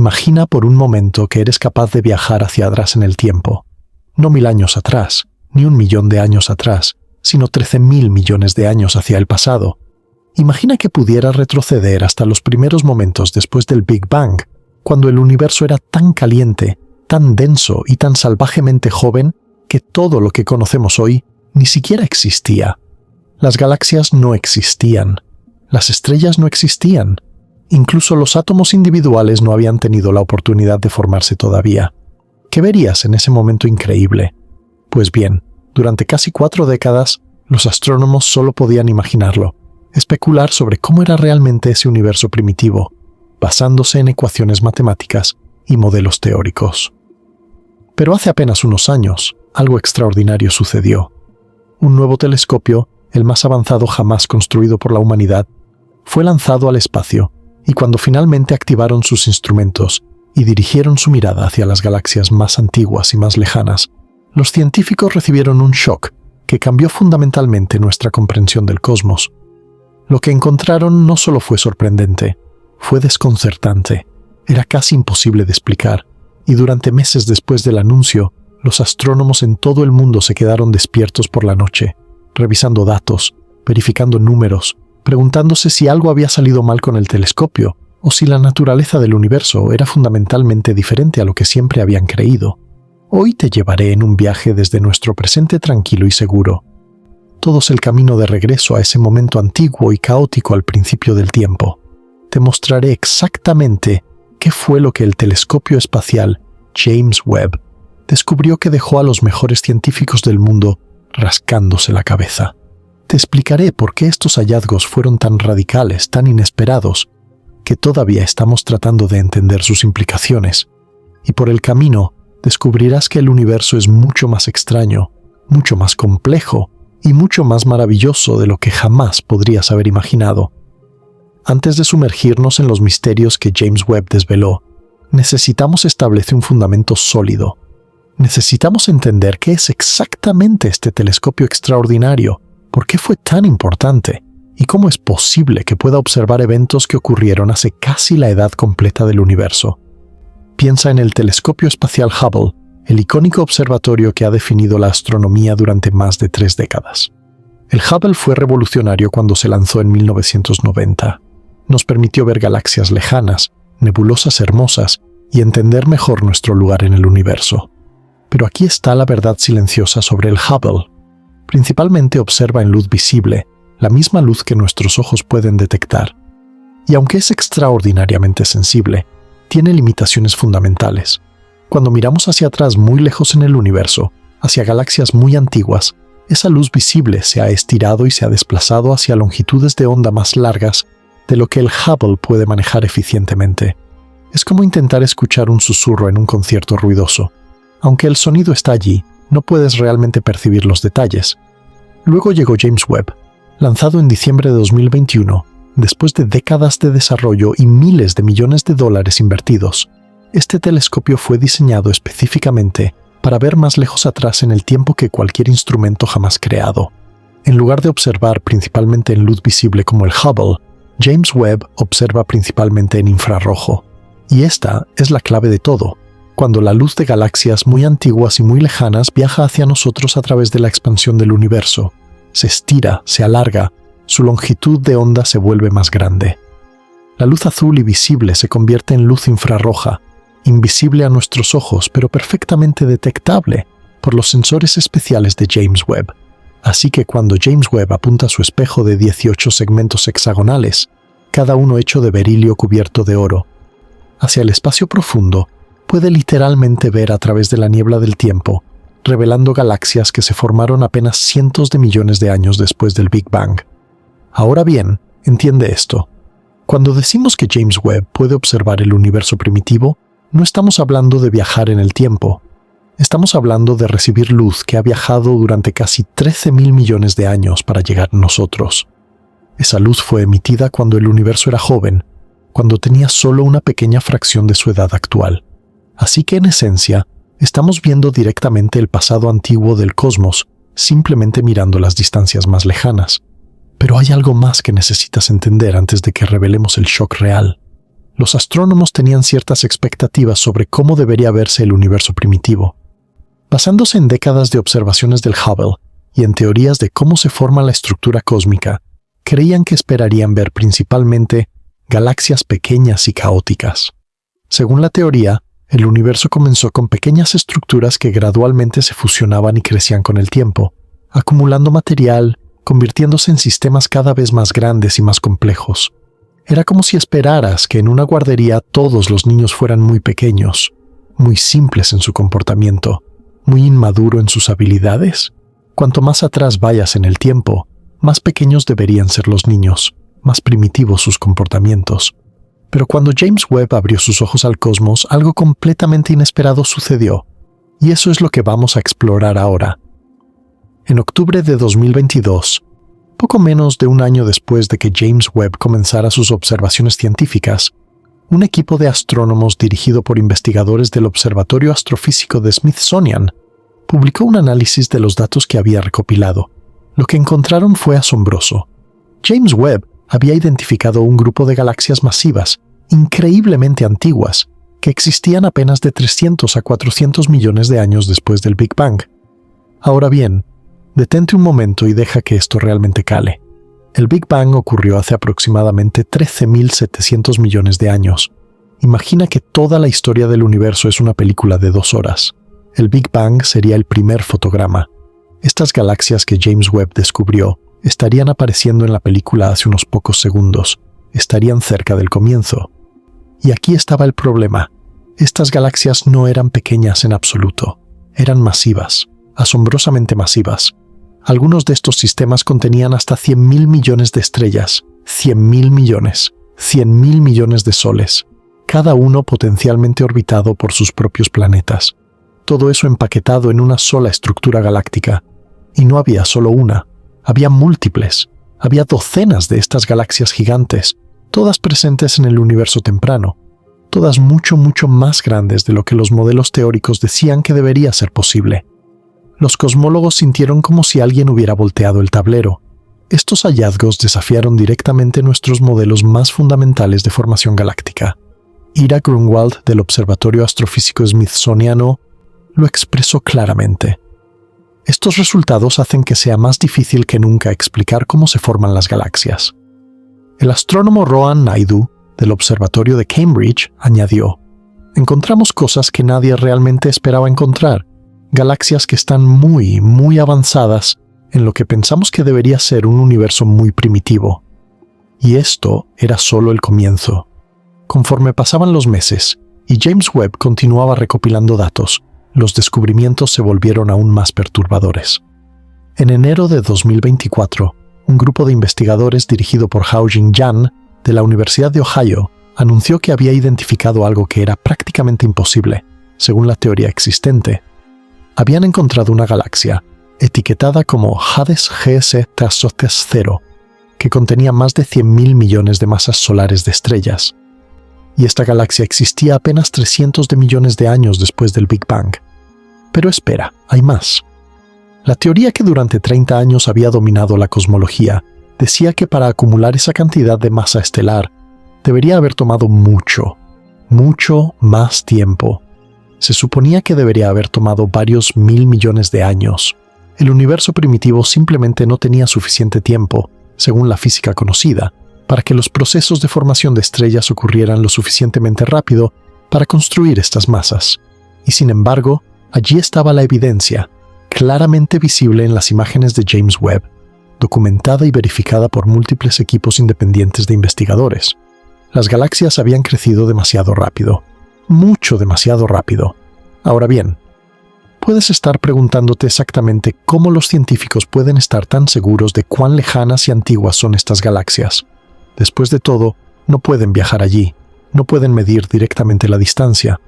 Imagina por un momento que eres capaz de viajar hacia atrás en el tiempo. No 1000 años atrás, ni 1 millón de años atrás, sino 13.000 millones de años hacia el pasado. Imagina que pudieras retroceder hasta los primeros momentos después del Big Bang, cuando el universo era tan caliente, tan denso y tan salvajemente joven que todo lo que conocemos hoy ni siquiera existía. Las galaxias no existían. Las estrellas no existían. Incluso los átomos individuales no habían tenido la oportunidad de formarse todavía. ¿Qué verías en ese momento increíble? Pues bien, durante casi 4 décadas, los astrónomos solo podían imaginarlo, especular sobre cómo era realmente ese universo primitivo, basándose en ecuaciones matemáticas y modelos teóricos. Pero hace apenas unos años, algo extraordinario sucedió. Un nuevo telescopio, el más avanzado jamás construido por la humanidad, fue lanzado al espacio, y cuando finalmente activaron sus instrumentos y dirigieron su mirada hacia las galaxias más antiguas y más lejanas, los científicos recibieron un shock que cambió fundamentalmente nuestra comprensión del cosmos. Lo que encontraron no solo fue sorprendente, fue desconcertante, era casi imposible de explicar, y durante meses después del anuncio, los astrónomos en todo el mundo se quedaron despiertos por la noche, revisando datos, verificando números, preguntándose si algo había salido mal con el telescopio o si la naturaleza del universo era fundamentalmente diferente a lo que siempre habían creído. Hoy te llevaré en un viaje desde nuestro presente tranquilo y seguro. Todo es el camino de regreso a ese momento antiguo y caótico al principio del tiempo. Te mostraré exactamente qué fue lo que el telescopio espacial James Webb descubrió que dejó a los mejores científicos del mundo rascándose la cabeza. Te explicaré por qué estos hallazgos fueron tan radicales, tan inesperados, que todavía estamos tratando de entender sus implicaciones. Y por el camino, descubrirás que el universo es mucho más extraño, mucho más complejo y mucho más maravilloso de lo que jamás podrías haber imaginado. Antes de sumergirnos en los misterios que James Webb desveló, necesitamos establecer un fundamento sólido. Necesitamos entender qué es exactamente este telescopio extraordinario, por qué fue tan importante y cómo es posible que pueda observar eventos que ocurrieron hace casi la edad completa del universo. Piensa en el telescopio espacial Hubble, el icónico observatorio que ha definido la astronomía durante más de 3 décadas. El Hubble fue revolucionario cuando se lanzó en 1990. Nos permitió ver galaxias lejanas, nebulosas hermosas y entender mejor nuestro lugar en el universo. Pero aquí está la verdad silenciosa sobre el Hubble. Principalmente observa en luz visible, la misma luz que nuestros ojos pueden detectar. Y aunque es extraordinariamente sensible, tiene limitaciones fundamentales. Cuando miramos hacia atrás muy lejos en el universo, hacia galaxias muy antiguas, esa luz visible se ha estirado y se ha desplazado hacia longitudes de onda más largas de lo que el Hubble puede manejar eficientemente. Es como intentar escuchar un susurro en un concierto ruidoso. Aunque el sonido está allí, no puedes realmente percibir los detalles. Luego llegó James Webb, lanzado en diciembre de 2021, después de décadas de desarrollo y miles de millones de dólares invertidos. Este telescopio fue diseñado específicamente para ver más lejos atrás en el tiempo que cualquier instrumento jamás creado. En lugar de observar principalmente en luz visible como el Hubble, James Webb observa principalmente en infrarrojo. Y esta es la clave de todo. Cuando la luz de galaxias muy antiguas y muy lejanas viaja hacia nosotros a través de la expansión del universo, se estira, se alarga, su longitud de onda se vuelve más grande. La luz azul y visible se convierte en luz infrarroja, invisible a nuestros ojos, pero perfectamente detectable por los sensores especiales de James Webb. Así que cuando James Webb apunta su espejo de 18 segmentos hexagonales, cada uno hecho de berilio cubierto de oro, hacia el espacio profundo, puede literalmente ver a través de la niebla del tiempo, revelando galaxias que se formaron apenas cientos de millones de años después del Big Bang. Ahora bien, entiende esto. Cuando decimos que James Webb puede observar el universo primitivo, no estamos hablando de viajar en el tiempo. Estamos hablando de recibir luz que ha viajado durante casi 13.000 millones de años para llegar a nosotros. Esa luz fue emitida cuando el universo era joven, cuando tenía solo una pequeña fracción de su edad actual. Así que en esencia, estamos viendo directamente el pasado antiguo del cosmos, simplemente mirando las distancias más lejanas. Pero hay algo más que necesitas entender antes de que revelemos el shock real. los astrónomos tenían ciertas expectativas sobre cómo debería verse el universo primitivo. Basándose en décadas de observaciones del Hubble y en teorías de cómo se forma la estructura cósmica, creían que esperarían ver principalmente galaxias pequeñas y caóticas. Según la teoría, el universo comenzó con pequeñas estructuras que gradualmente se fusionaban y crecían con el tiempo, acumulando material, convirtiéndose en sistemas cada vez más grandes y más complejos. Era como si esperaras que en una guardería todos los niños fueran muy pequeños, muy simples en su comportamiento, muy inmaduro en sus habilidades. Cuanto más atrás vayas en el tiempo, más pequeños deberían ser los niños, más primitivos sus comportamientos. Pero cuando James Webb abrió sus ojos al cosmos, algo completamente inesperado sucedió, y eso es lo que vamos a explorar ahora. En octubre de 2022, poco menos de un año después de que James Webb comenzara sus observaciones científicas, un equipo de astrónomos dirigido por investigadores del Observatorio Astrofísico de Smithsonian publicó un análisis de los datos que había recopilado. Lo que encontraron fue asombroso. James Webb había identificado un grupo de galaxias masivas, increíblemente antiguas, que existían apenas de 300 a 400 millones de años después del Big Bang. Ahora bien, detente un momento y deja que esto realmente cale. El Big Bang ocurrió hace aproximadamente 13.700 millones de años. Imagina que toda la historia del universo es una película de 2 horas. El Big Bang sería el primer fotograma. Estas galaxias que James Webb descubrió estarían apareciendo en la película hace unos pocos segundos, estarían cerca del comienzo. Y aquí estaba el problema. Estas galaxias no eran pequeñas en absoluto, eran masivas, asombrosamente masivas. Algunos de estos sistemas contenían hasta 100.000 millones de estrellas, 100.000 millones, 100.000 millones de soles, cada uno potencialmente orbitado por sus propios planetas. Todo eso empaquetado en una sola estructura galáctica. Y no había solo una, había múltiples, había docenas de estas galaxias gigantes, todas presentes en el universo temprano, todas mucho más grandes de lo que los modelos teóricos decían que debería ser posible. Los cosmólogos sintieron como si alguien hubiera volteado el tablero. Estos hallazgos desafiaron directamente nuestros modelos más fundamentales de formación galáctica. Ira Grunwald, del Observatorio Astrofísico Smithsoniano, lo expresó claramente. Estos resultados hacen que sea más difícil que nunca explicar cómo se forman las galaxias. El astrónomo Rohan Naidu, del Observatorio de Cambridge, añadió: encontramos cosas que nadie realmente esperaba encontrar, galaxias que están muy avanzadas en lo que pensamos que debería ser un universo muy primitivo. Y esto era solo el comienzo. Conforme pasaban los meses, y James Webb continuaba recopilando datos, los descubrimientos se volvieron aún más perturbadores. En enero de 2024, un grupo de investigadores dirigido por Haojing Yan, de la Universidad de Ohio, anunció que había identificado algo que era prácticamente imposible, según la teoría existente. Habían encontrado una galaxia, etiquetada como Hades GS Tasotes 0, que contenía más de 100.000 millones de masas solares de estrellas. Y esta galaxia existía apenas 300 de millones de años después del Big Bang. Pero espera, hay más. La teoría que durante 30 años había dominado la cosmología decía que para acumular esa cantidad de masa estelar debería haber tomado mucho más tiempo. Se suponía que debería haber tomado varios 1.000 millones de años. El universo primitivo simplemente no tenía suficiente tiempo, según la física conocida, para que los procesos de formación de estrellas ocurrieran lo suficientemente rápido para construir estas masas. Y sin embargo, allí estaba la evidencia, claramente visible en las imágenes de James Webb, documentada y verificada por múltiples equipos independientes de investigadores. Las galaxias habían crecido demasiado rápido, mucho demasiado rápido. Ahora bien, puedes estar preguntándote exactamente cómo los científicos pueden estar tan seguros de cuán lejanas y antiguas son estas galaxias. Después de todo, no pueden viajar allí, no pueden medir directamente la distancia.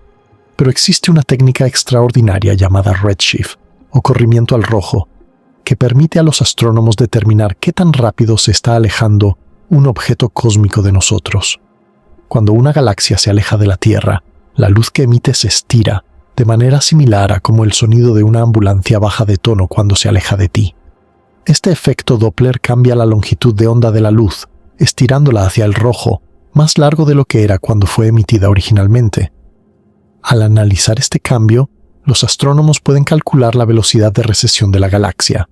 Pero existe una técnica extraordinaria llamada redshift, o corrimiento al rojo, que permite a los astrónomos determinar qué tan rápido se está alejando un objeto cósmico de nosotros. Cuando una galaxia se aleja de la Tierra, la luz que emite se estira, de manera similar a como el sonido de una ambulancia baja de tono cuando se aleja de ti. Este efecto Doppler cambia la longitud de onda de la luz, estirándola hacia el rojo, más largo de lo que era cuando fue emitida originalmente. Al analizar este cambio, los astrónomos pueden calcular la velocidad de recesión de la galaxia.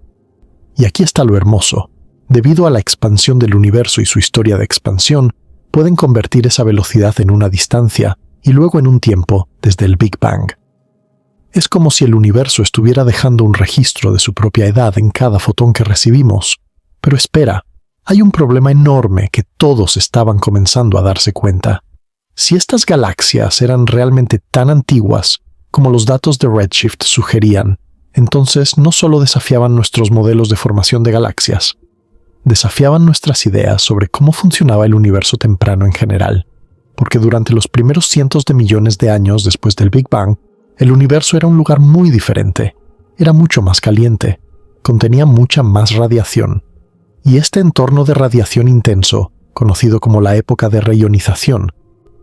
Y aquí está lo hermoso. Debido a la expansión del universo y su historia de expansión, pueden convertir esa velocidad en una distancia y luego en un tiempo desde el Big Bang. Es como si el universo estuviera dejando un registro de su propia edad en cada fotón que recibimos. Pero espera, hay un problema enorme que todos estaban comenzando a darse cuenta. Si estas galaxias eran realmente tan antiguas como los datos de Redshift sugerían, entonces no solo desafiaban nuestros modelos de formación de galaxias, desafiaban nuestras ideas sobre cómo funcionaba el universo temprano en general, porque durante los primeros cientos de millones de años después del Big Bang, el universo era un lugar muy diferente, era mucho más caliente, contenía mucha más radiación, y este entorno de radiación intenso, conocido como la época de reionización,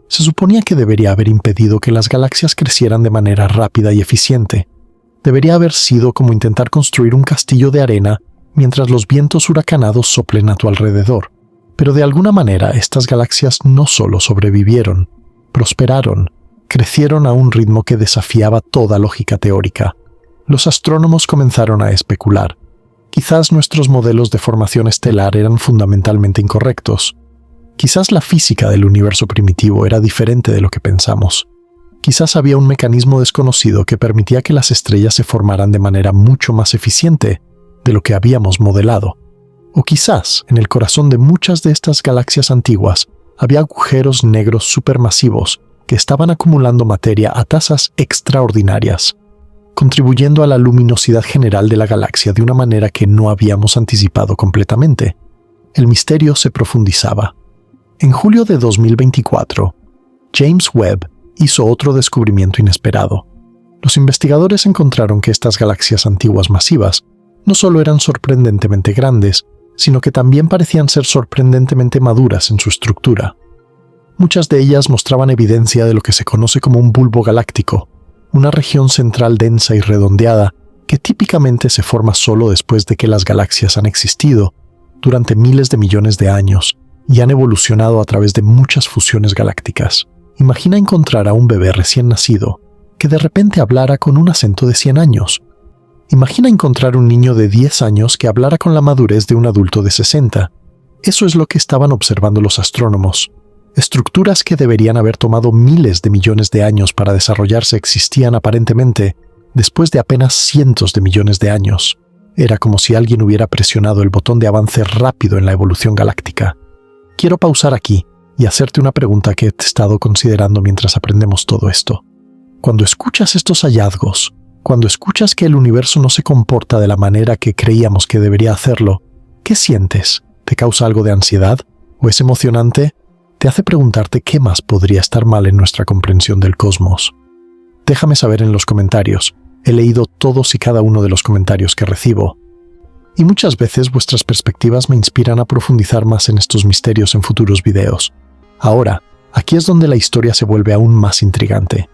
se suponía que debería haber impedido que las galaxias crecieran de manera rápida y eficiente. Debería haber sido como intentar construir un castillo de arena mientras los vientos huracanados soplen a tu alrededor. Pero de alguna manera estas galaxias no solo sobrevivieron, prosperaron, crecieron a un ritmo que desafiaba toda lógica teórica. Los astrónomos comenzaron a especular. Quizás nuestros modelos de formación estelar eran fundamentalmente incorrectos. Quizás la física del universo primitivo era diferente de lo que pensamos. Quizás había un mecanismo desconocido que permitía que las estrellas se formaran de manera mucho más eficiente de lo que habíamos modelado. O quizás, en el corazón de muchas de estas galaxias antiguas, había agujeros negros supermasivos que estaban acumulando materia a tasas extraordinarias, contribuyendo a la luminosidad general de la galaxia de una manera que no habíamos anticipado completamente. El misterio se profundizaba. En julio de 2024, James Webb hizo otro descubrimiento inesperado. Los investigadores encontraron que estas galaxias antiguas masivas no solo eran sorprendentemente grandes, sino que también parecían ser sorprendentemente maduras en su estructura. Muchas de ellas mostraban evidencia de lo que se conoce como un bulbo galáctico, una región central densa y redondeada que típicamente se forma solo después de que las galaxias han existido durante miles de millones de años y han evolucionado a través de muchas fusiones galácticas. Imagina encontrar a un bebé recién nacido que de repente hablara con un acento de 100 años. Imagina encontrar un niño de 10 años que hablara con la madurez de un adulto de 60. Eso es lo que estaban observando los astrónomos. Estructuras que deberían haber tomado miles de millones de años para desarrollarse existían aparentemente después de apenas cientos de millones de años. Era como si alguien hubiera presionado el botón de avance rápido en la evolución galáctica. Quiero pausar aquí y hacerte una pregunta que he estado considerando mientras aprendemos todo esto. Cuando escuchas estos hallazgos, cuando escuchas que el universo no se comporta de la manera que creíamos que debería hacerlo, ¿qué sientes? ¿Te causa algo de ansiedad? ¿O es emocionante? ¿Te hace preguntarte qué más podría estar mal en nuestra comprensión del cosmos? Déjame saber en los comentarios. He leído todos y cada uno de los comentarios que recibo. Y muchas veces vuestras perspectivas me inspiran a profundizar más en estos misterios en futuros videos. Ahora, aquí es donde la historia se vuelve aún más intrigante,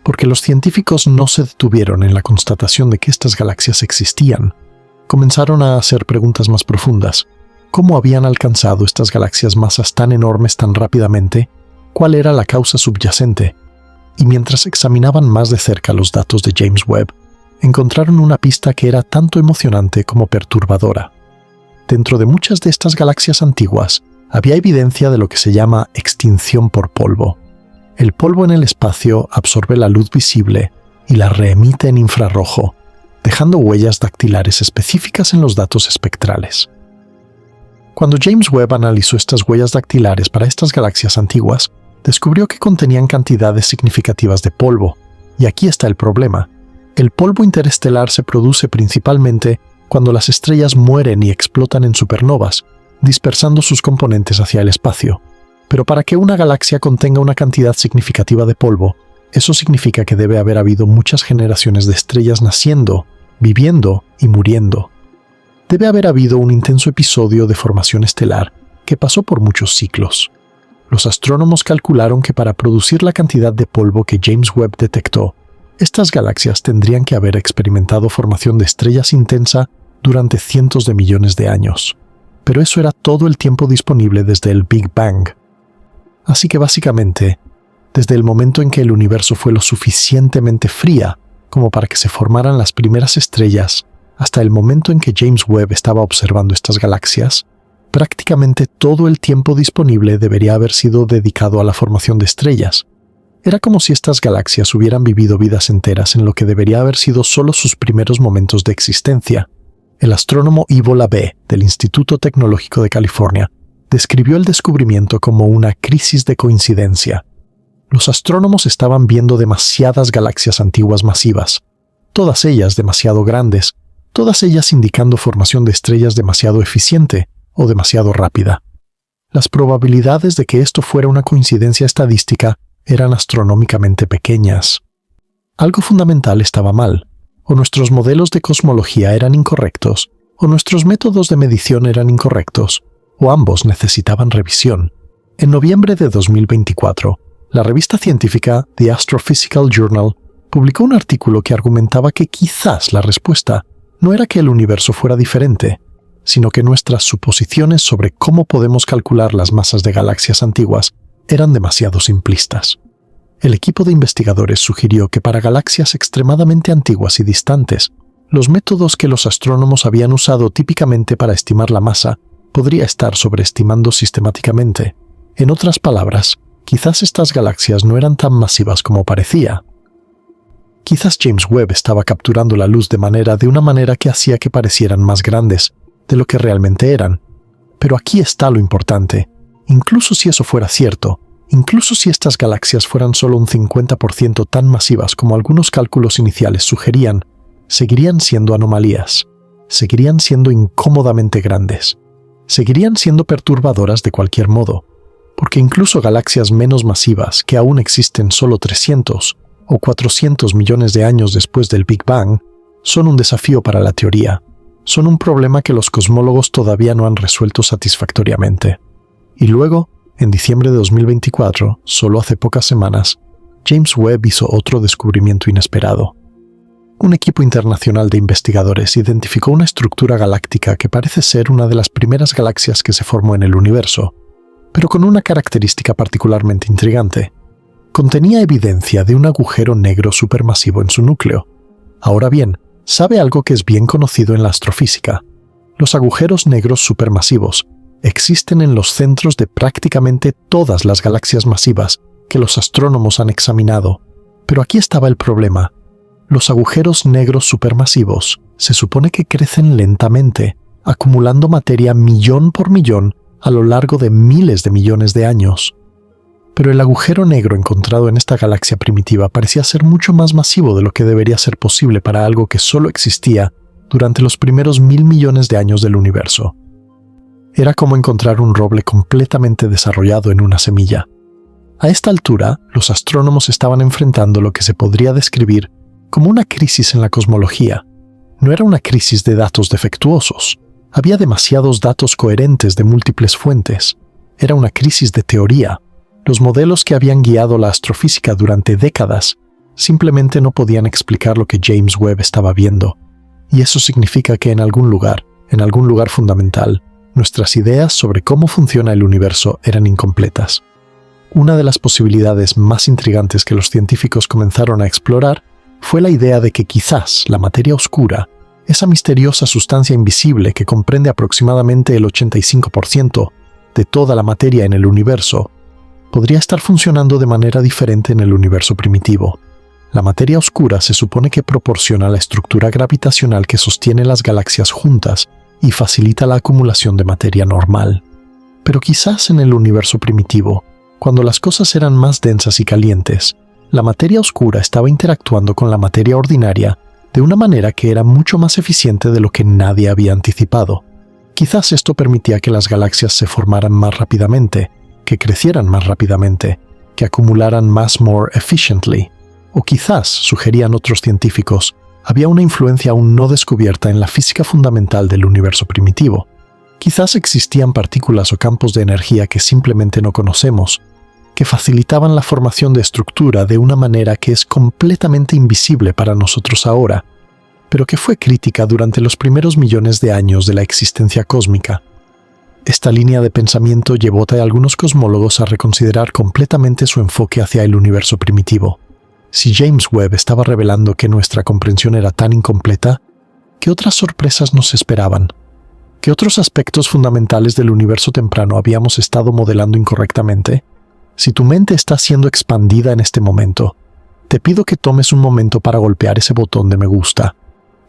porque los científicos no se detuvieron en la constatación de que estas galaxias existían. Comenzaron a hacer preguntas más profundas. ¿Cómo habían alcanzado estas galaxias masas tan enormes tan rápidamente? ¿Cuál era la causa subyacente? Y mientras examinaban más de cerca los datos de James Webb, encontraron una pista que era tanto emocionante como perturbadora. Dentro de muchas de estas galaxias antiguas, había evidencia de lo que se llama extinción por polvo. El polvo en el espacio absorbe la luz visible y la reemite en infrarrojo, dejando huellas dactilares específicas en los datos espectrales. Cuando James Webb analizó estas huellas dactilares para estas galaxias antiguas, descubrió que contenían cantidades significativas de polvo. Y aquí está el problema. El polvo interestelar se produce principalmente cuando las estrellas mueren y explotan en supernovas, dispersando sus componentes hacia el espacio. Pero para que una galaxia contenga una cantidad significativa de polvo, eso significa que debe haber habido muchas generaciones de estrellas naciendo, viviendo y muriendo. Debe haber habido un intenso episodio de formación estelar que pasó por muchos ciclos. Los astrónomos calcularon que para producir la cantidad de polvo que James Webb detectó, estas galaxias tendrían que haber experimentado formación de estrellas intensa durante cientos de millones de años. Pero eso era todo el tiempo disponible desde el Big Bang. Así que básicamente, desde el momento en que el universo fue lo suficientemente fría como para que se formaran las primeras estrellas, hasta el momento en que James Webb estaba observando estas galaxias, prácticamente todo el tiempo disponible debería haber sido dedicado a la formación de estrellas. Era como si estas galaxias hubieran vivido vidas enteras en lo que debería haber sido solo sus primeros momentos de existencia. El astrónomo Ivo Labbé, del Instituto Tecnológico de California, describió el descubrimiento como una crisis de coincidencia. Los astrónomos estaban viendo demasiadas galaxias antiguas masivas, todas ellas demasiado grandes, todas ellas indicando formación de estrellas demasiado eficiente o demasiado rápida. Las probabilidades de que esto fuera una coincidencia estadística eran astronómicamente pequeñas. Algo fundamental estaba mal, o nuestros modelos de cosmología eran incorrectos, o nuestros métodos de medición eran incorrectos, o ambos necesitaban revisión. En noviembre de 2024, la revista científica The Astrophysical Journal publicó un artículo que argumentaba que quizás la respuesta no era que el universo fuera diferente, sino que nuestras suposiciones sobre cómo podemos calcular las masas de galaxias antiguas eran demasiado simplistas. El equipo de investigadores sugirió que para galaxias extremadamente antiguas y distantes, los métodos que los astrónomos habían usado típicamente para estimar la masa podría estar sobreestimando sistemáticamente. En otras palabras, quizás estas galaxias no eran tan masivas como parecía. Quizás James Webb estaba capturando la luz de una manera que hacía que parecieran más grandes de lo que realmente eran. Pero aquí está lo importante. Incluso si eso fuera cierto, incluso si estas galaxias fueran solo un 50% tan masivas como algunos cálculos iniciales sugerían, seguirían siendo anomalías, seguirían siendo incómodamente grandes, seguirían siendo perturbadoras de cualquier modo, porque incluso galaxias menos masivas que aún existen solo 300 o 400 millones de años después del Big Bang, son un desafío para la teoría, son un problema que los cosmólogos todavía no han resuelto satisfactoriamente. Y luego, en diciembre de 2024, solo hace pocas semanas, James Webb hizo otro descubrimiento inesperado. Un equipo internacional de investigadores identificó una estructura galáctica que parece ser una de las primeras galaxias que se formó en el universo, pero con una característica particularmente intrigante. Contenía evidencia de un agujero negro supermasivo en su núcleo. Ahora bien, sabe algo que es bien conocido en la astrofísica. Los agujeros negros supermasivos existen en los centros de prácticamente todas las galaxias masivas que los astrónomos han examinado. Pero aquí estaba el problema. Los agujeros negros supermasivos se supone que crecen lentamente, acumulando materia millón por millón a lo largo de miles de millones de años. Pero el agujero negro encontrado en esta galaxia primitiva parecía ser mucho más masivo de lo que debería ser posible para algo que solo existía durante los primeros 1.000 millones de años del universo. Era como encontrar un roble completamente desarrollado en una semilla. A esta altura, los astrónomos estaban enfrentando lo que se podría describir como una crisis en la cosmología. No era una crisis de datos defectuosos. Había demasiados datos coherentes de múltiples fuentes. Era una crisis de teoría. Los modelos que habían guiado la astrofísica durante décadas simplemente no podían explicar lo que James Webb estaba viendo. Y eso significa que en algún lugar fundamental, nuestras ideas sobre cómo funciona el universo eran incompletas. Una de las posibilidades más intrigantes que los científicos comenzaron a explorar fue la idea de que quizás la materia oscura, esa misteriosa sustancia invisible que comprende aproximadamente el 85% de toda la materia en el universo, podría estar funcionando de manera diferente en el universo primitivo. La materia oscura se supone que proporciona la estructura gravitacional que sostiene las galaxias juntas y facilita la acumulación de materia normal. Pero quizás en el universo primitivo, cuando las cosas eran más densas y calientes, la materia oscura estaba interactuando con la materia ordinaria de una manera que era mucho más eficiente de lo que nadie había anticipado. Quizás esto permitía que las galaxias se formaran más rápidamente, que crecieran más rápidamente, que acumularan más more efficiently. O quizás, sugerían otros científicos, había una influencia aún no descubierta en la física fundamental del universo primitivo. Quizás existían partículas o campos de energía que simplemente no conocemos, que facilitaban la formación de estructura de una manera que es completamente invisible para nosotros ahora, pero que fue crítica durante los primeros millones de años de la existencia cósmica. Esta línea de pensamiento llevó a algunos cosmólogos a reconsiderar completamente su enfoque hacia el universo primitivo. Si James Webb estaba revelando que nuestra comprensión era tan incompleta, ¿qué otras sorpresas nos esperaban? ¿Qué otros aspectos fundamentales del universo temprano habíamos estado modelando incorrectamente? Si tu mente está siendo expandida en este momento, te pido que tomes un momento para golpear ese botón de me gusta.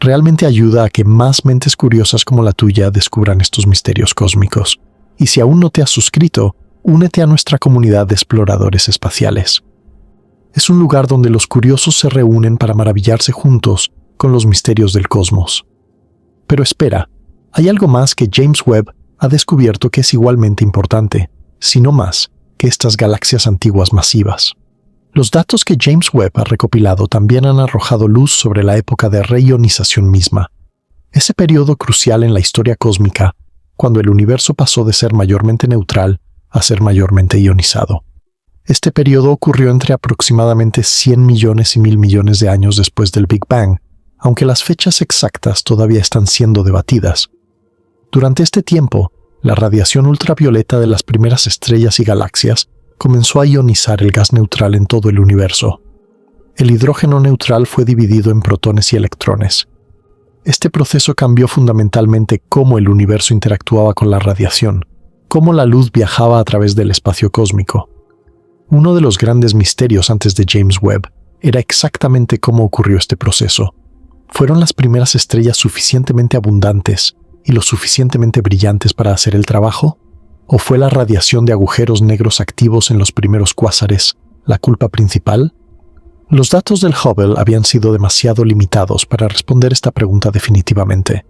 Realmente ayuda a que más mentes curiosas como la tuya descubran estos misterios cósmicos. Y si aún no te has suscrito, únete a nuestra comunidad de exploradores espaciales. Es un lugar donde los curiosos se reúnen para maravillarse juntos con los misterios del cosmos. Pero espera, hay algo más que James Webb ha descubierto que es igualmente importante, si no más, que estas galaxias antiguas masivas. Los datos que James Webb ha recopilado también han arrojado luz sobre la época de reionización misma, ese periodo crucial en la historia cósmica, cuando el universo pasó de ser mayormente neutral a ser mayormente ionizado. Este periodo ocurrió entre aproximadamente 100 millones y 1000 millones de años después del Big Bang, aunque las fechas exactas todavía están siendo debatidas. Durante este tiempo, la radiación ultravioleta de las primeras estrellas y galaxias comenzó a ionizar el gas neutral en todo el universo. El hidrógeno neutral fue dividido en protones y electrones. Este proceso cambió fundamentalmente cómo el universo interactuaba con la radiación, cómo la luz viajaba a través del espacio cósmico. Uno de los grandes misterios antes de James Webb era exactamente cómo ocurrió este proceso. ¿Fueron las primeras estrellas suficientemente abundantes y lo suficientemente brillantes para hacer el trabajo? ¿O fue la radiación de agujeros negros activos en los primeros cuásares la culpa principal? Los datos del Hubble habían sido demasiado limitados para responder esta pregunta definitivamente,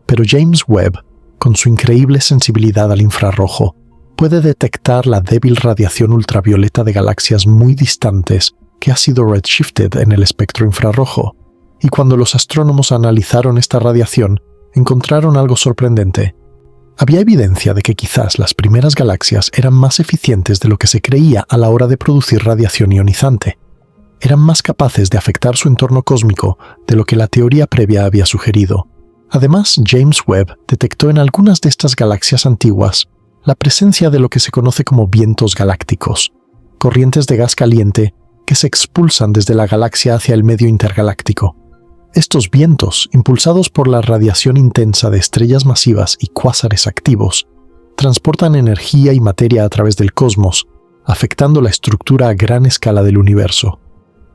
pero James Webb, con su increíble sensibilidad al infrarrojo, puede detectar la débil radiación ultravioleta de galaxias muy distantes que ha sido redshifted en el espectro infrarrojo, y cuando los astrónomos analizaron esta radiación, encontraron algo sorprendente. Había evidencia de que quizás las primeras galaxias eran más eficientes de lo que se creía a la hora de producir radiación ionizante. Eran más capaces de afectar su entorno cósmico de lo que la teoría previa había sugerido. Además, James Webb detectó en algunas de estas galaxias antiguas la presencia de lo que se conoce como vientos galácticos, corrientes de gas caliente que se expulsan desde la galaxia hacia el medio intergaláctico. Estos vientos, impulsados por la radiación intensa de estrellas masivas y cuásares activos, transportan energía y materia a través del cosmos, afectando la estructura a gran escala del universo.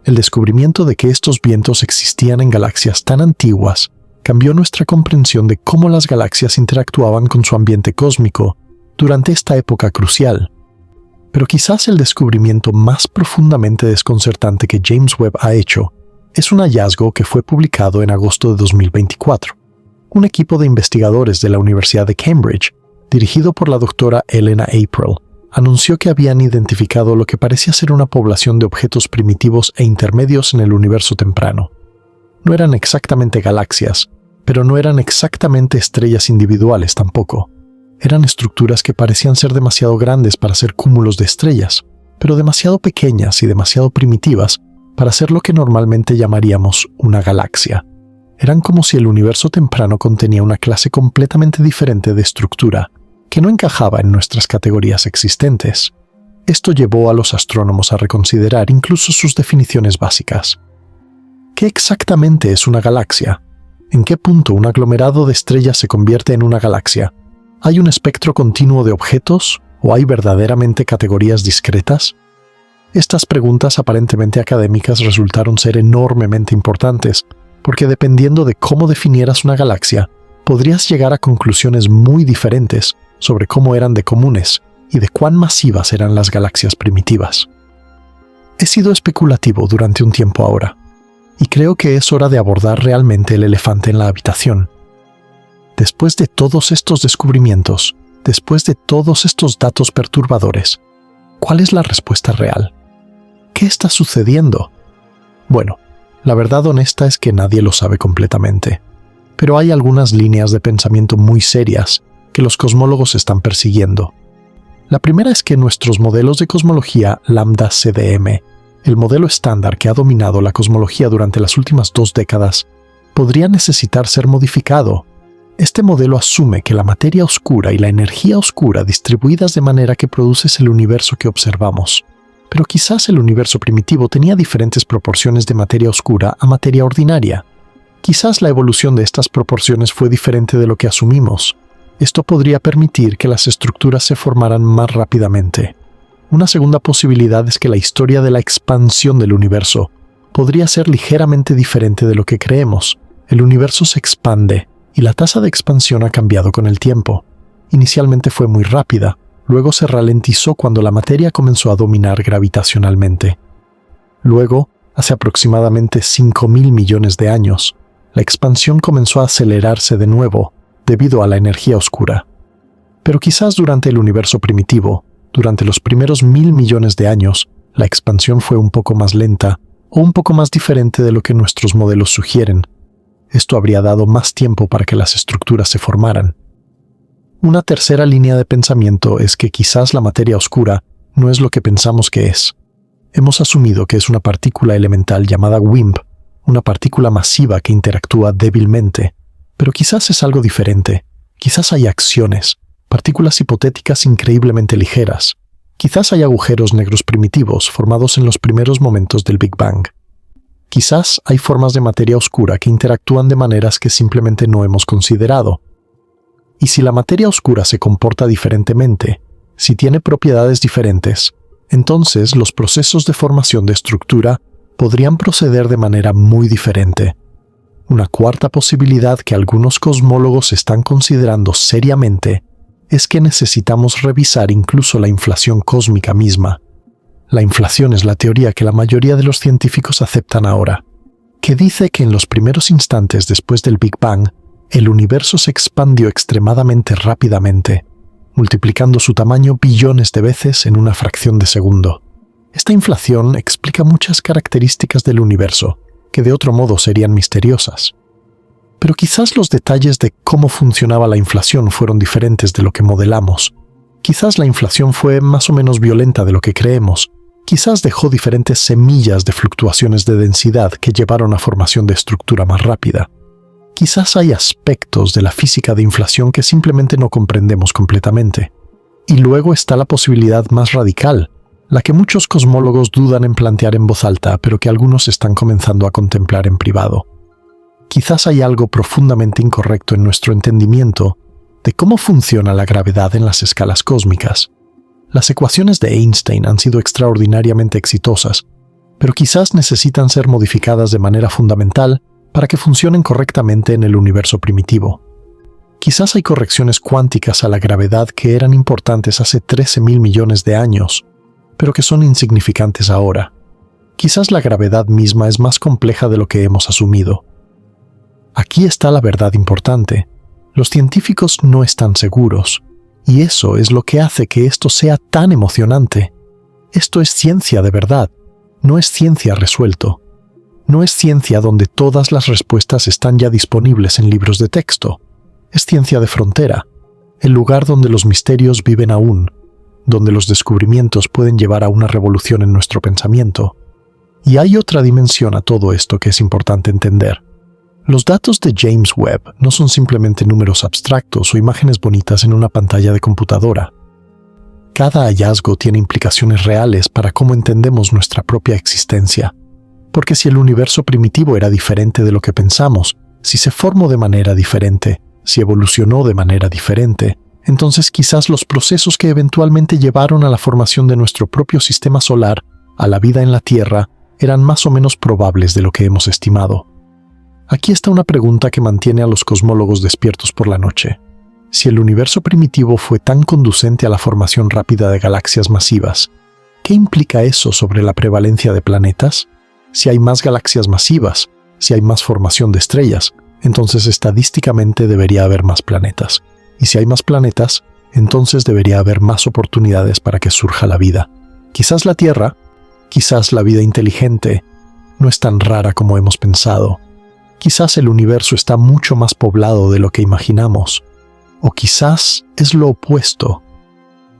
El descubrimiento de que estos vientos existían en galaxias tan antiguas cambió nuestra comprensión de cómo las galaxias interactuaban con su ambiente cósmico durante esta época crucial. Pero quizás el descubrimiento más profundamente desconcertante que James Webb ha hecho es un hallazgo que fue publicado en agosto de 2024. Un equipo de investigadores de la Universidad de Cambridge, dirigido por la doctora Elena April, anunció que habían identificado lo que parecía ser una población de objetos primitivos e intermedios en el universo temprano. No eran exactamente galaxias, pero no eran exactamente estrellas individuales tampoco. Eran estructuras que parecían ser demasiado grandes para ser cúmulos de estrellas, pero demasiado pequeñas y demasiado primitivas para ser lo que normalmente llamaríamos una galaxia. Eran como si el universo temprano contenía una clase completamente diferente de estructura, que no encajaba en nuestras categorías existentes. Esto llevó a los astrónomos a reconsiderar incluso sus definiciones básicas. ¿Qué exactamente es una galaxia? ¿En qué punto un aglomerado de estrellas se convierte en una galaxia? ¿Hay un espectro continuo de objetos o hay verdaderamente categorías discretas? Estas preguntas aparentemente académicas resultaron ser enormemente importantes, porque dependiendo de cómo definieras una galaxia, podrías llegar a conclusiones muy diferentes sobre cómo eran de comunes y de cuán masivas eran las galaxias primitivas. He sido especulativo durante un tiempo ahora, y creo que es hora de abordar realmente el elefante en la habitación. Después de todos estos descubrimientos, después de todos estos datos perturbadores, ¿cuál es la respuesta real? ¿Qué está sucediendo? Bueno, la verdad honesta es que nadie lo sabe completamente, pero hay algunas líneas de pensamiento muy serias que los cosmólogos están persiguiendo. La primera es que nuestros modelos de cosmología Lambda CDM, el modelo estándar que ha dominado la cosmología durante las últimas 2 décadas, podría necesitar ser modificado, Este modelo asume que la materia oscura y la energía oscura distribuidas de manera que produces el universo que observamos. Pero quizás el universo primitivo tenía diferentes proporciones de materia oscura a materia ordinaria. Quizás la evolución de estas proporciones fue diferente de lo que asumimos. Esto podría permitir que las estructuras se formaran más rápidamente. Una segunda posibilidad es que la historia de la expansión del universo podría ser ligeramente diferente de lo que creemos. El universo se expande y la tasa de expansión ha cambiado con el tiempo. Inicialmente fue muy rápida, luego se ralentizó cuando la materia comenzó a dominar gravitacionalmente. Luego, hace aproximadamente 5.000 millones de años, la expansión comenzó a acelerarse de nuevo debido a la energía oscura. Pero quizás durante el universo primitivo, durante los primeros 1.000 millones de años, la expansión fue un poco más lenta o un poco más diferente de lo que nuestros modelos sugieren. Esto habría dado más tiempo para que las estructuras se formaran. Una tercera línea de pensamiento es que quizás la materia oscura no es lo que pensamos que es. Hemos asumido que es una partícula elemental llamada WIMP, una partícula masiva que interactúa débilmente, pero quizás es algo diferente. Quizás hay acciones, partículas hipotéticas increíblemente ligeras. Quizás hay agujeros negros primitivos formados en los primeros momentos del Big Bang. Quizás hay formas de materia oscura que interactúan de maneras que simplemente no hemos considerado. Y si la materia oscura se comporta diferentemente, si tiene propiedades diferentes, entonces los procesos de formación de estructura podrían proceder de manera muy diferente. Una cuarta posibilidad que algunos cosmólogos están considerando seriamente es que necesitamos revisar incluso la inflación cósmica misma. La inflación es la teoría que la mayoría de los científicos aceptan ahora, que dice que en los primeros instantes después del Big Bang, el universo se expandió extremadamente rápidamente, multiplicando su tamaño billones de veces en una fracción de segundo. Esta inflación explica muchas características del universo, que de otro modo serían misteriosas. Pero quizás los detalles de cómo funcionaba la inflación fueron diferentes de lo que modelamos. Quizás la inflación fue más o menos violenta de lo que creemos. Quizás dejó diferentes semillas de fluctuaciones de densidad que llevaron a formación de estructura más rápida. Quizás hay aspectos de la física de inflación que simplemente no comprendemos completamente. Y luego está la posibilidad más radical, la que muchos cosmólogos dudan en plantear en voz alta, pero que algunos están comenzando a contemplar en privado. Quizás hay algo profundamente incorrecto en nuestro entendimiento de cómo funciona la gravedad en las escalas cósmicas. Las ecuaciones de Einstein han sido extraordinariamente exitosas, pero quizás necesitan ser modificadas de manera fundamental para que funcionen correctamente en el universo primitivo. Quizás hay correcciones cuánticas a la gravedad que eran importantes hace 13.000 millones de años, pero que son insignificantes ahora. Quizás la gravedad misma es más compleja de lo que hemos asumido. Aquí está la verdad importante. Los científicos no están seguros, y eso es lo que hace que esto sea tan emocionante. Esto es ciencia de verdad, no es ciencia resuelto. No es ciencia donde todas las respuestas están ya disponibles en libros de texto. Es ciencia de frontera, el lugar donde los misterios viven aún, donde los descubrimientos pueden llevar a una revolución en nuestro pensamiento. Y hay otra dimensión a todo esto que es importante entender. Los datos de James Webb no son simplemente números abstractos o imágenes bonitas en una pantalla de computadora. Cada hallazgo tiene implicaciones reales para cómo entendemos nuestra propia existencia. Porque si el universo primitivo era diferente de lo que pensamos, si se formó de manera diferente, si evolucionó de manera diferente, entonces quizás los procesos que eventualmente llevaron a la formación de nuestro propio sistema solar, a la vida en la Tierra, eran más o menos probables de lo que hemos estimado. Aquí está una pregunta que mantiene a los cosmólogos despiertos por la noche. Si el universo primitivo fue tan conducente a la formación rápida de galaxias masivas, ¿qué implica eso sobre la prevalencia de planetas? Si hay más galaxias masivas, si hay más formación de estrellas, entonces estadísticamente debería haber más planetas. Y si hay más planetas, entonces debería haber más oportunidades para que surja la vida. Quizás la Tierra, quizás la vida inteligente, no es tan rara como hemos pensado. Quizás el universo está mucho más poblado de lo que imaginamos. O quizás es lo opuesto.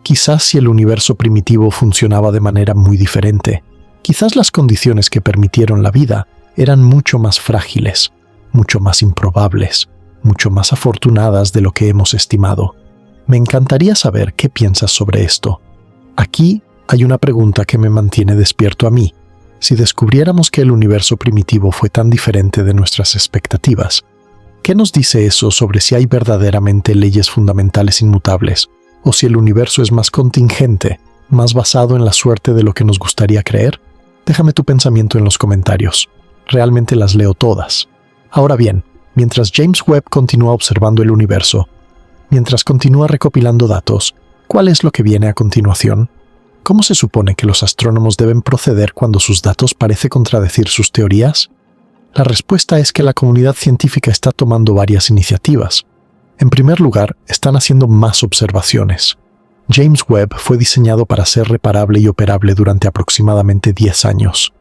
Quizás si el universo primitivo funcionaba de manera muy diferente, quizás las condiciones que permitieron la vida eran mucho más frágiles, mucho más improbables, mucho más afortunadas de lo que hemos estimado. Me encantaría saber qué piensas sobre esto. Aquí hay una pregunta que me mantiene despierto a mí. Si descubriéramos que el universo primitivo fue tan diferente de nuestras expectativas, ¿qué nos dice eso sobre si hay verdaderamente leyes fundamentales inmutables, o si el universo es más contingente, más basado en la suerte de lo que nos gustaría creer? Déjame tu pensamiento en los comentarios. Realmente las leo todas. Ahora bien, mientras James Webb continúa observando el universo, mientras continúa recopilando datos, ¿cuál es lo que viene a continuación? ¿Cómo se supone que los astrónomos deben proceder cuando sus datos parecen contradecir sus teorías? La respuesta es que la comunidad científica está tomando varias iniciativas. En primer lugar, están haciendo más observaciones. James Webb fue diseñado para ser reparable y operable durante aproximadamente 10 años.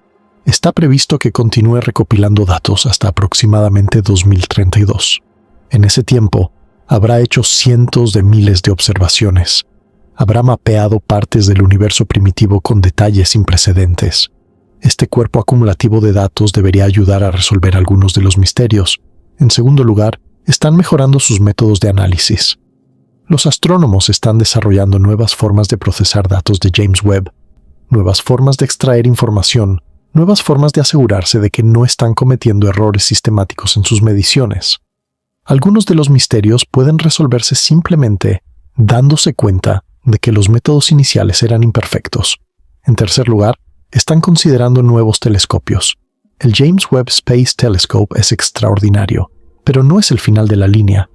Está previsto que continúe recopilando datos hasta aproximadamente 2032. En ese tiempo, habrá hecho cientos de miles de observaciones. Habrá mapeado partes del universo primitivo con detalles sin precedentes. Este cuerpo acumulativo de datos debería ayudar a resolver algunos de los misterios. En segundo lugar, están mejorando sus métodos de análisis. Los astrónomos están desarrollando nuevas formas de procesar datos de James Webb, nuevas formas de extraer información, nuevas formas de asegurarse de que no están cometiendo errores sistemáticos en sus mediciones. Algunos de los misterios pueden resolverse simplemente dándose cuenta de que los métodos iniciales eran imperfectos. En tercer lugar, están considerando nuevos telescopios. El James Webb Space Telescope es extraordinario, pero no es el final de la línea.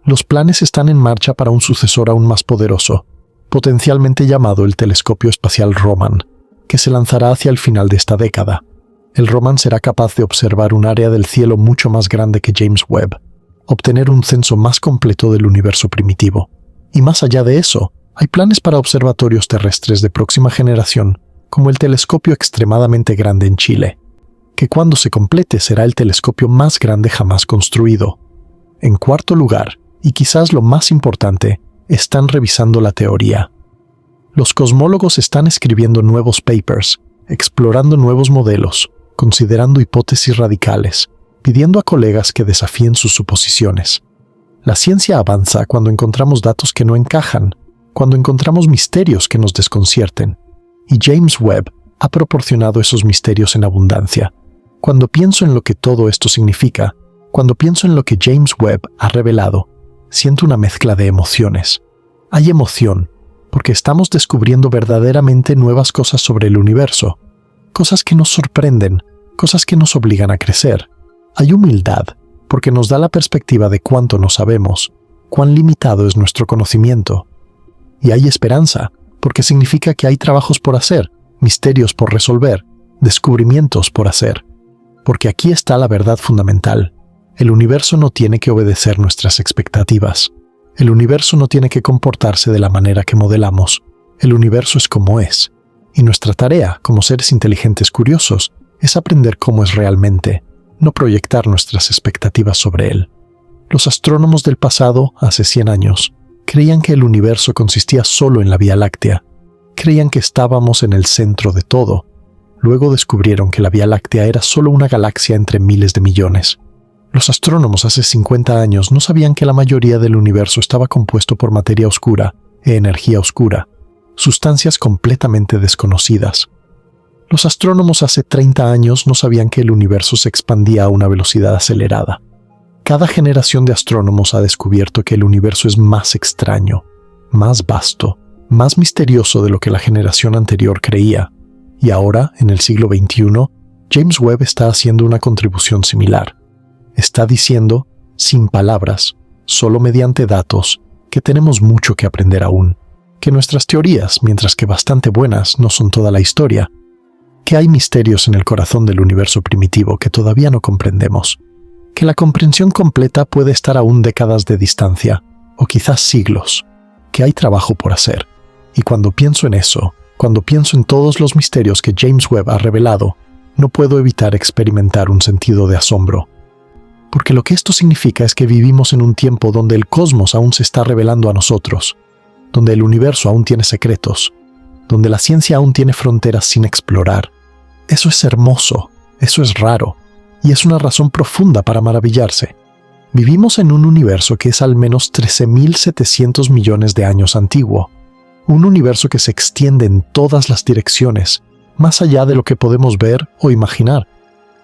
Los planes están en marcha para un sucesor aún más poderoso, potencialmente llamado el Telescopio Espacial Roman, que se lanzará hacia el final de esta década. El Roman será capaz de observar un área del cielo mucho más grande que James Webb, obtener un censo más completo del universo primitivo. Y más allá de eso, hay planes para observatorios terrestres de próxima generación, como el telescopio extremadamente grande en Chile, que cuando se complete será el telescopio más grande jamás construido. En cuarto lugar, y quizás lo más importante, están revisando la teoría. Los cosmólogos están escribiendo nuevos papers, explorando nuevos modelos, considerando hipótesis radicales, pidiendo a colegas que desafíen sus suposiciones. La ciencia avanza cuando encontramos datos que no encajan, cuando encontramos misterios que nos desconcierten. Y James Webb ha proporcionado esos misterios en abundancia. Cuando pienso en lo que todo esto significa, cuando pienso en lo que James Webb ha revelado, siento una mezcla de emociones. Hay emoción, porque estamos descubriendo verdaderamente nuevas cosas sobre el universo, cosas que nos sorprenden, cosas que nos obligan a crecer. Hay humildad, porque nos da la perspectiva de cuánto no sabemos, cuán limitado es nuestro conocimiento. Y hay esperanza, porque significa que hay trabajos por hacer, misterios por resolver, descubrimientos por hacer. Porque aquí está la verdad fundamental. El universo no tiene que obedecer nuestras expectativas. El universo no tiene que comportarse de la manera que modelamos. El universo es como es. Y nuestra tarea, como seres inteligentes curiosos, es aprender cómo es realmente, no proyectar nuestras expectativas sobre él. Los astrónomos del pasado, hace 100 años, creían que el universo consistía solo en la Vía Láctea. Creían que estábamos en el centro de todo. Luego descubrieron que la Vía Láctea era solo una galaxia entre miles de millones. Los astrónomos hace 50 años no sabían que la mayoría del universo estaba compuesto por materia oscura e energía oscura, sustancias completamente desconocidas. Los astrónomos hace 30 años no sabían que el universo se expandía a una velocidad acelerada. Cada generación de astrónomos ha descubierto que el universo es más extraño, más vasto, más misterioso de lo que la generación anterior creía. Y ahora, en el siglo XXI, James Webb está haciendo una contribución similar. Está diciendo, sin palabras, solo mediante datos, que tenemos mucho que aprender aún, que nuestras teorías, mientras que bastante buenas, no son toda la historia, que hay misterios en el corazón del universo primitivo que todavía no comprendemos, que la comprensión completa puede estar aún décadas de distancia, o quizás siglos, que hay trabajo por hacer. Y cuando pienso en eso, cuando pienso en todos los misterios que James Webb ha revelado, no puedo evitar experimentar un sentido de asombro. Porque lo que esto significa es que vivimos en un tiempo donde el cosmos aún se está revelando a nosotros, donde el universo aún tiene secretos, donde la ciencia aún tiene fronteras sin explorar. Eso es hermoso, eso es raro, y es una razón profunda para maravillarse. Vivimos en un universo que es al menos 13.700 millones de años antiguo. Un universo que se extiende en todas las direcciones, más allá de lo que podemos ver o imaginar.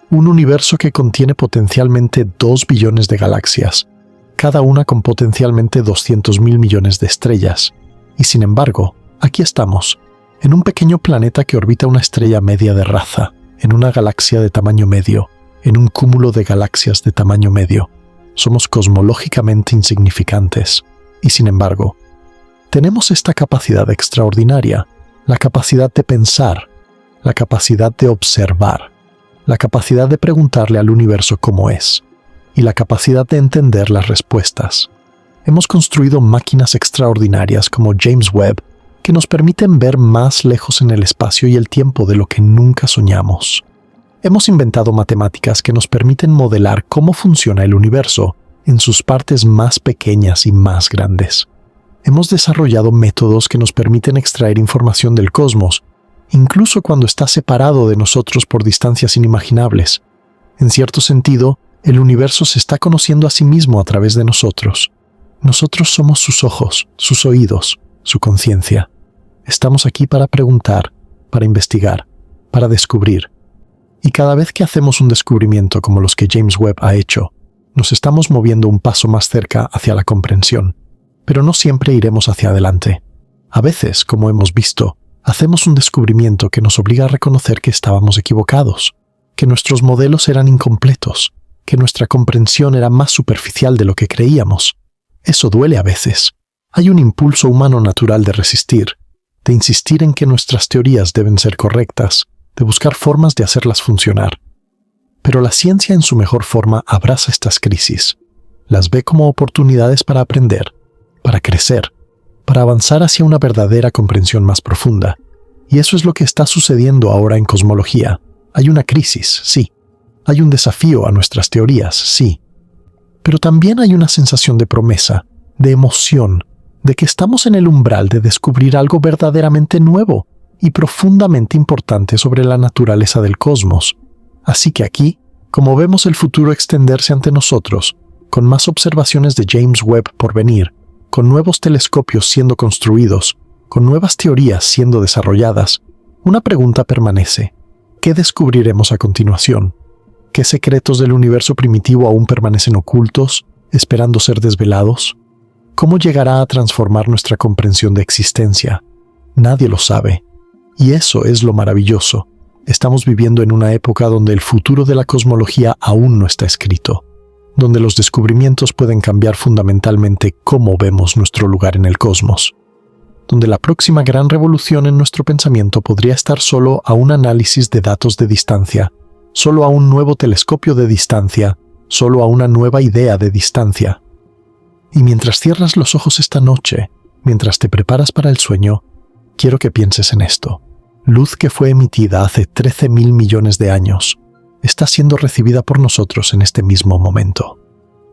Un universo que contiene potencialmente 2 billones de galaxias, cada una con potencialmente 200.000 millones de estrellas. Y sin embargo, aquí estamos, en un pequeño planeta que orbita una estrella media de raza, en una galaxia de tamaño medio, en un cúmulo de galaxias de tamaño medio. Somos cosmológicamente insignificantes, y sin embargo, tenemos esta capacidad extraordinaria, la capacidad de pensar, la capacidad de observar, la capacidad de preguntarle al universo cómo es, y la capacidad de entender las respuestas. Hemos construido máquinas extraordinarias como James Webb que nos permiten ver más lejos en el espacio y el tiempo de lo que nunca soñamos. Hemos inventado matemáticas que nos permiten modelar cómo funciona el universo en sus partes más pequeñas y más grandes. Hemos desarrollado métodos que nos permiten extraer información del cosmos, incluso cuando está separado de nosotros por distancias inimaginables. En cierto sentido, el universo se está conociendo a sí mismo a través de nosotros. Nosotros somos sus ojos, sus oídos, su conciencia. Estamos aquí para preguntar, para investigar, para descubrir. Y cada vez que hacemos un descubrimiento como los que James Webb ha hecho, nos estamos moviendo un paso más cerca hacia la comprensión. Pero no siempre iremos hacia adelante. A veces, como hemos visto, hacemos un descubrimiento que nos obliga a reconocer que estábamos equivocados, que nuestros modelos eran incompletos, que nuestra comprensión era más superficial de lo que creíamos. Eso duele a veces. Hay un impulso humano natural de resistir, de insistir en que nuestras teorías deben ser correctas, de buscar formas de hacerlas funcionar. Pero la ciencia en su mejor forma abraza estas crisis. Las ve como oportunidades para aprender, para crecer, para avanzar hacia una verdadera comprensión más profunda. Y eso es lo que está sucediendo ahora en cosmología. Hay una crisis, sí. Hay un desafío a nuestras teorías, sí. Pero también hay una sensación de promesa, de emoción, de que estamos en el umbral de descubrir algo verdaderamente nuevo y profundamente importante sobre la naturaleza del cosmos. Así que aquí, como vemos el futuro extenderse ante nosotros, con más observaciones de James Webb por venir, con nuevos telescopios siendo construidos, con nuevas teorías siendo desarrolladas, una pregunta permanece. ¿Qué descubriremos a continuación? ¿Qué secretos del universo primitivo aún permanecen ocultos, esperando ser desvelados? ¿Cómo llegará a transformar nuestra comprensión de existencia? Nadie lo sabe. Y eso es lo maravilloso. Estamos viviendo en una época donde el futuro de la cosmología aún no está escrito, donde los descubrimientos pueden cambiar fundamentalmente cómo vemos nuestro lugar en el cosmos, donde la próxima gran revolución en nuestro pensamiento podría estar solo a un análisis de datos de distancia, solo a un nuevo telescopio de distancia, solo a una nueva idea de distancia. Y mientras cierras los ojos esta noche, mientras te preparas para el sueño, quiero que pienses en esto. Luz que fue emitida hace 13.000 millones de años, está siendo recibida por nosotros en este mismo momento.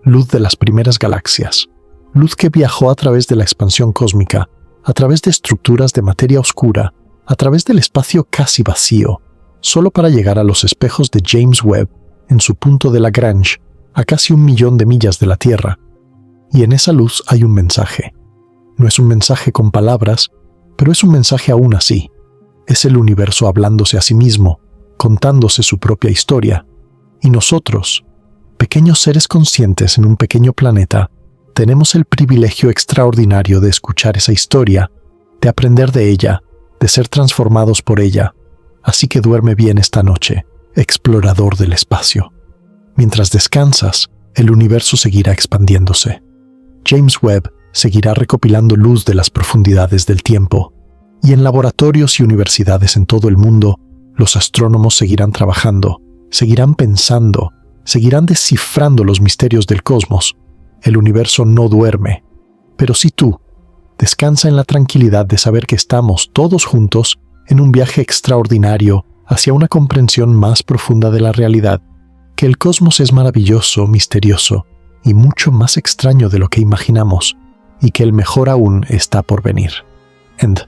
Luz de las primeras galaxias. Luz que viajó a través de la expansión cósmica, a través de estructuras de materia oscura, a través del espacio casi vacío, solo para llegar a los espejos de James Webb en su punto de Lagrange, a casi 1 millón de millas de la Tierra. Y en esa luz hay un mensaje. No es un mensaje con palabras, pero es un mensaje aún así. Es el universo hablándose a sí mismo, contándose su propia historia. Y nosotros, pequeños seres conscientes en un pequeño planeta, tenemos el privilegio extraordinario de escuchar esa historia, de aprender de ella, de ser transformados por ella. Así que duerme bien esta noche, explorador del espacio. Mientras descansas, el universo seguirá expandiéndose. James Webb seguirá recopilando luz de las profundidades del tiempo. Y en laboratorios y universidades en todo el mundo, los astrónomos seguirán trabajando, seguirán pensando, seguirán descifrando los misterios del cosmos. El universo no duerme. Pero si tú, descansa en la tranquilidad de saber que estamos todos juntos en un viaje extraordinario hacia una comprensión más profunda de la realidad, que el cosmos es maravilloso, misterioso y mucho más extraño de lo que imaginamos, y que el mejor aún está por venir. End.